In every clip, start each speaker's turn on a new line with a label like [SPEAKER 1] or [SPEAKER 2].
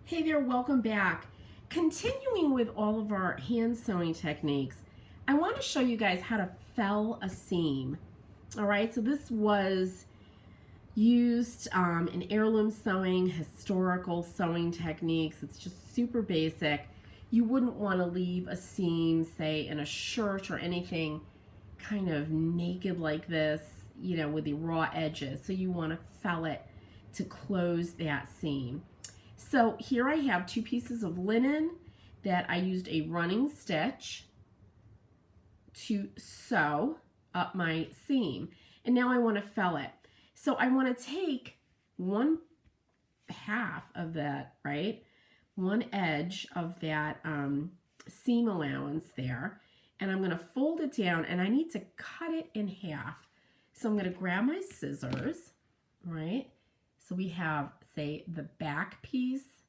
[SPEAKER 1] Hey there, welcome back. Continuing with all of our hand sewing techniques, I want to show you guys how to fell a seam. All right, so this was used in heirloom sewing, historical sewing techniques. It's just super basic. You wouldn't want to leave a seam, say, in a shirt or anything kind of naked like this, you know, with the raw edges. So you want to fell it to close that seam. So here I have two pieces of linen that I used a running stitch to sew up my seam. And now I want to fell it. So I want to take one half of that, right? One edge of that seam allowance there. And I'm going to fold it down and I need to cut it in half. So I'm going to grab my scissors, right? So we have, say, the back piece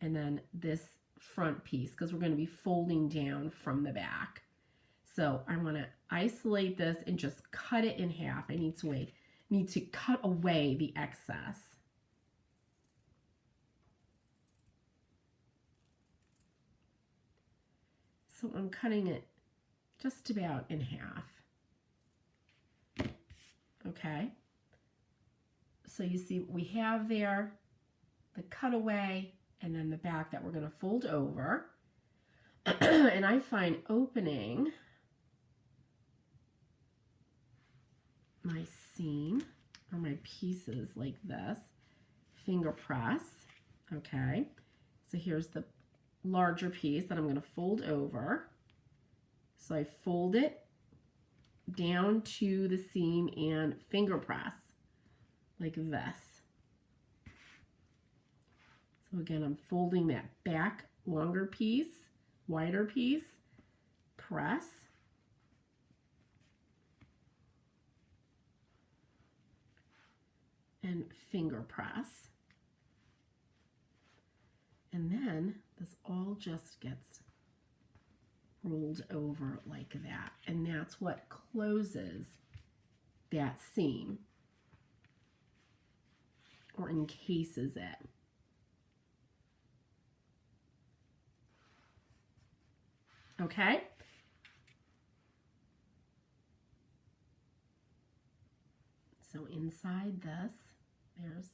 [SPEAKER 1] and then this front piece because we're going to be folding down from the back. So I want to isolate this and just cut it in half. I need to cut away the excess. So I'm cutting it just about in half. Okay. So you see we have there the cutaway and then the back that we're going to fold over. And I find opening my seam or my pieces like this, finger press. Okay. So here's the larger piece that I'm going to fold over. So I fold it down to the seam and finger press like this. So again, I'm folding that back longer piece, wider piece, press, and finger press. And then this all just gets rolled over like that. And that's what closes that seam or encases it. Okay? So inside this, there's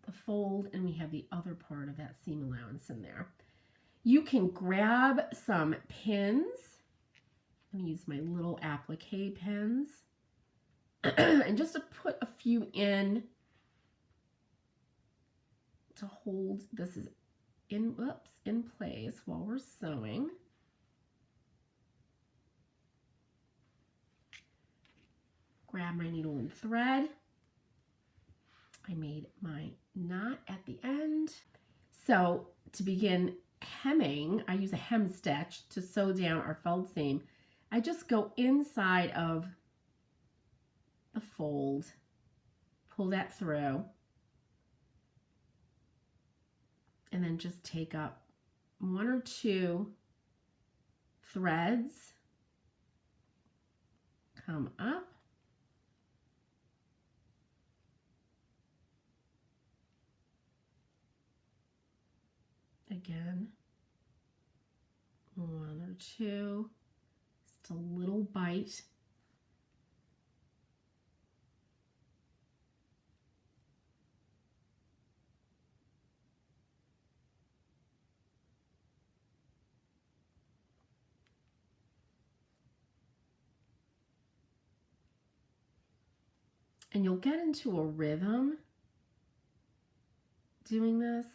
[SPEAKER 1] the fold, and we have the other part of that seam allowance in there. You can grab some pins. I'm going to use my little applique pins. And just to put a few in to hold this is in place while we're sewing. Grab my needle and thread. I made my knot at the end. So to begin hemming, I use a hem stitch to sew down our felled seam. I just go inside of the fold, pull that through, and then just take up one or two threads, come up, again, one or two, just a little bite. And you'll get into a rhythm doing this.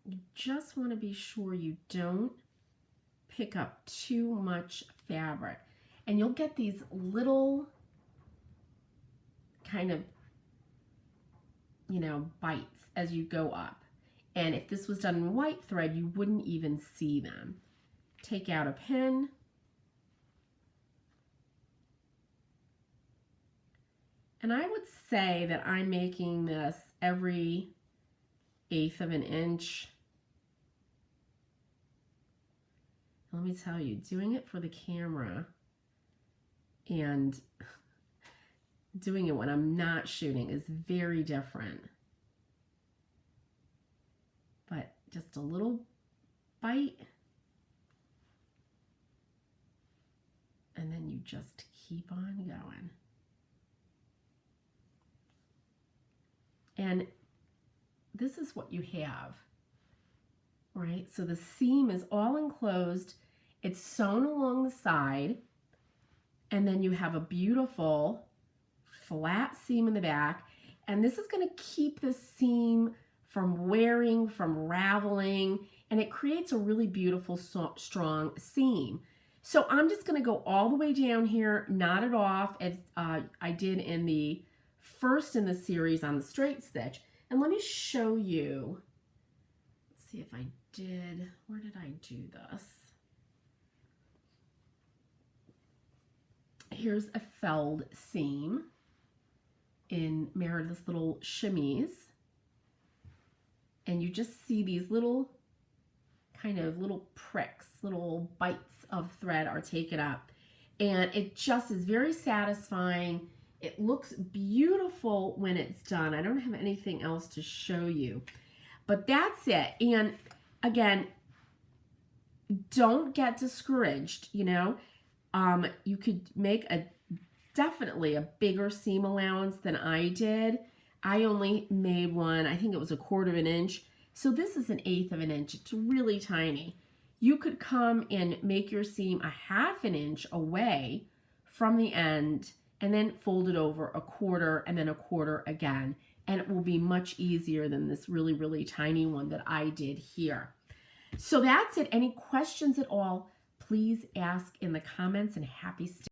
[SPEAKER 1] You just want to be sure you don't pick up too much fabric. And you'll get these little kind of, bites as you go up. And if this was done in white thread, you wouldn't even see them. Take out a pin. And I would say that I'm making this every 1/8 of an inch. Let me tell you, doing it for the camera and doing it when I'm not shooting is very different. But just a little bite, and then you just keep on going. And this is what you have, right? So the seam is all enclosed. It's sewn along the side, and then you have a beautiful flat seam in the back, and this is going to keep the seam from wearing, from raveling, and it creates a really beautiful, strong seam. So I'm just going to go all the way down here, knot it off as I did in the first in the series on the straight stitch. And let me show you. Let's see if I did. Where did I do this? Here's a felled seam in Meredith's little shimmies. And you just see these little kind of little pricks, little bites of thread are taken up. And it just is very satisfying. It looks beautiful when it's done. I don't have anything else to show you, but that's it. And again, don't get discouraged, you know. You could make definitely a bigger seam allowance than I did. I only made one, I think it was 1/4 of an inch. So this is 1/8 of an inch. It's really tiny. You could come and make your seam 1/2 an inch away from the end and then fold it over 1/4 and then 1/4 again. And it will be much easier than this really, really tiny one that I did here. So that's it. Any questions at all, please ask in the comments, and happy stitching.